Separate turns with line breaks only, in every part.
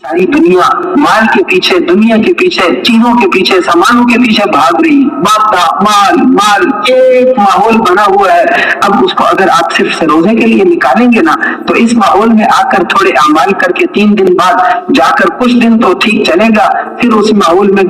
सारी दुनिया माल के पीछे, दुनिया के पीछे, चीजों के पीछे, सामानों के पीछे भाग रही, माता माल माल, एक माहौल बना हुआ है। अब उसको अगर आप सिर्फ से रोजे के लिए निकालेंगे ना, तो इस माहौल में आकर थोड़े अमाल करके 3 दिन बाद जाकर कुछ दिन तो ठीक चलेगा, फिर उस माहौल में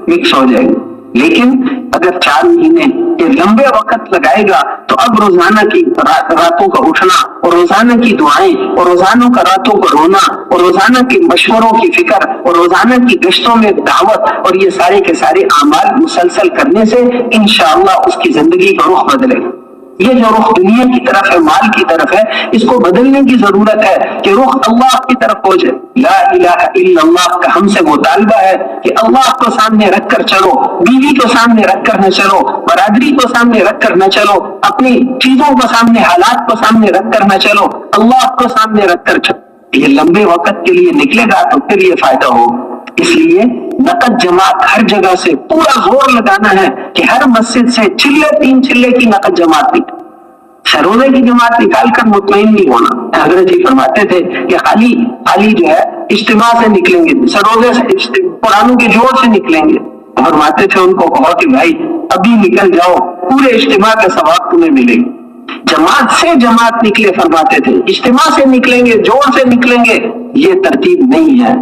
मिक्स हो जाएगा। लेकिन अगर 4 महीने के लंबे वक्त लगाएगा, तो अब रोजाना की रातों का उठना और रोजाना की दुआएं और रोजाना का रातों को रोना और रोजाना के मशवरों की फिक्र और रोजाना की गश्तों में दावत और ये सारे के सारे आमाल मुसलसल करने से इंशाअल्लाह उसकी जिंदगी का रुख बदलेगा। ये जो रुख दुनिया की तरफ है, माल की तरफ है, इसको बदलने की जरूरत है कि रुख अल्लाह की तरफ हो जाए। ला इलाहा इल्लल्लाह का हमसे मुतालबा है कि अल्लाह को सामने रखकर चलो, बीवी को सामने रखकर न चलो, बरादरी को सामने रखकर न चलो, अपनी चीजों को सामने, हालात को सामने रखकर न चलो, अल्लाह को सामने रखकर चलो। ये लंबे वक्त के लिए निकलेगा तो फिर ये फायदा होगा। इसलिए नकद जमात हर जगह से पूरा जोर लगाना है कि हर मस्जिद से 3 चिल्ले की नकद जमात निकले। रोजे की जमात निकाल कर मुतमईन नहीं होना। हजरत जी फरमाते थे कि खाली जो है इज्तिमा से निकलेंगे, सरोजे से, कुरानों के जोर से निकलेंगे। फरमाते थे उनको कहो कि भाई अभी निकल जाओ, पूरे इज्तिमा का सवाब तुम्हें मिलेगा। जमात से जमात निकले फरमाते थे, इज्तिमा से निकलेंगे, जोर से निकलेंगे, ये तरतीब नहीं है।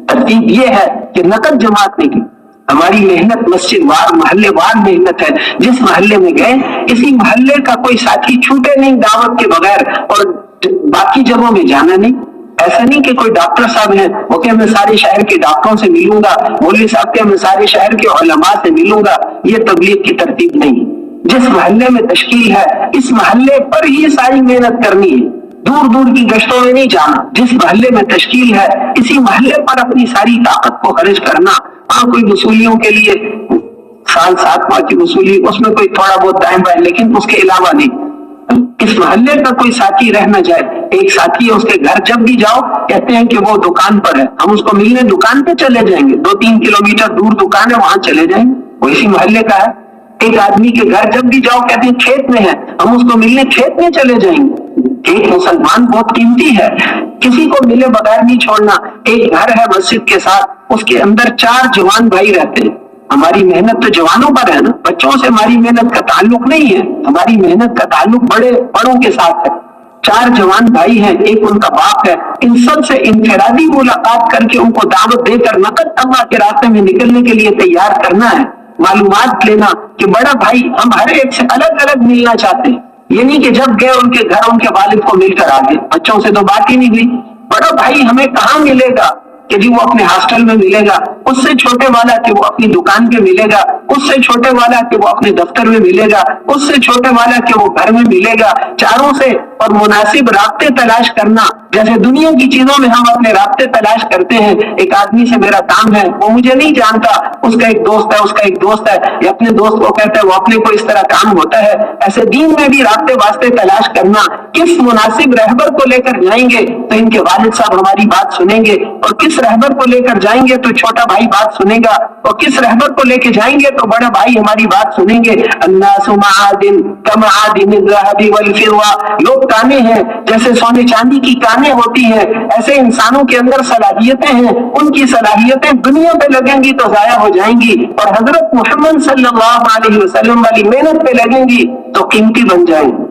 तरतीब ये है कि नकद जमात निकले। हमारी मेहनत मस्जिद वार, मोहल्ले वार मेहनत है। जिस मोहल्ले में गए, इसी मोहल्ले का कोई साथी छूटे नहीं दावत के बगैर, और बाकी जगहों में जाना नहीं। ऐसा नहीं कि कोई डॉक्टर साहब हैं, वो क्या मैं सारे शहर के डॉक्टरों से मिलूंगा, मौलवी साहब क्या मैं सारे शहर के उलमा से मिलूंगा, ये तबलीग की तरतीब नहीं। जिस मोहल्ले में तश्कील है, इस मोहल्ले पर ही सारी मेहनत करनी है, दूर दूर की गश्तों में नहीं जाना। जिस मोहल्ले में तश्कील है, इसी मोहल्ले पर अपनी सारी ताकत को खर्च करना। कोई वसूलियों के लिए साल 7 माह की वसूली, उसमें कोई थोड़ा बहुत दाएं बाएं, लेकिन उसके अलावा नहीं। इस मोहल्ले का कोई साथी रह न जाए। एक साथी है, उसके घर जब भी जाओ कहते हैं कि वो दुकान पर है, हम उसको मिलने दुकान पे चले जाएंगे। 2-3 किलोमीटर दूर दुकान है, वहां चले जाएंगे, वो इसी मोहल्ले का है। एक आदमी के घर जब भी जाओ कहते हैं खेत में है, हम उसको मिलने खेत में चले जाएंगे। एक मुसलमान बहुत कीमती है, किसी को मिले बगैर नहीं छोड़ना। एक घर है मस्जिद के साथ, उसके अंदर 4 जवान भाई रहते हैं। हमारी मेहनत तो जवानों पर है ना, बच्चों से हमारी मेहनत का ताल्लुक नहीं है। हमारी मेहनत का ताल्लुक बड़ों के साथ है। 4 जवान भाई हैं, एक उनका बाप है। इन सब से इनफरादी मुलाकात करके उनको दावत देकर नकद अल्लाह के रास्ते में निकलने के लिए तैयार करना है। मालूमात लेना कि बड़ा भाई हम हर एक से अलग अलग मिलना चाहते हैं। ये नहीं कि जब गए उनके घर उनके वालिद को मिलकर आ गए, बच्चों से तो बात ही नहीं हुई। बड़ा भाई हमें कहाँ मिलेगा कि जी वो अपने हॉस्टल में मिलेगा, उससे छोटे वाला कि वो अपनी दुकान पे मिलेगा, उससे छोटे वाला कि वो अपने दफ्तर में मिलेगा, उससे छोटे वाला कि वो घर में मिलेगा। चारों से और मुनासिब रास्ते तलाश करना, जैसे दुनिया की चीजों में हम अपने रास्ते तलाश करते हैं। एक आदमी से मेरा काम है, वो मुझे नहीं जानता, उसका एक दोस्त है, उसका एक दोस्त है, या अपने दोस्त को कहता है, वो अपने को इस तरह काम होता है। ऐसे दीन में भी रास्ते वास्ते तलाश करना, किस मुनासिब रहबर को लेकर जाएंगे तो इनके वालिद साहब हमारी बात सुनेंगे, और किस रहबर को लेकर जाएंगे तो छोटा भाई बात सुनेगा, और किस रहबर को लेकर जाएंगे तो बड़ा भाई हमारी बात सुनेंगे। अन्नासु मआदिन कमआदिन ज़हबी वल फिज़्ज़ा, लोग काने हैं जैसे सोने चांदी की काने होती हैं, ऐसे इंसानों के अंदर सलाहियतें हैं, उनकी सलाहियतें दुनिया पे लगेंगी तो जाया हो जाएंगी, और हजरत मोहम्मद सल्लल्लाहु अलैहि वसल्लम वाली मेहनत पे लगेंगी तो कीमती बन जाएंगी।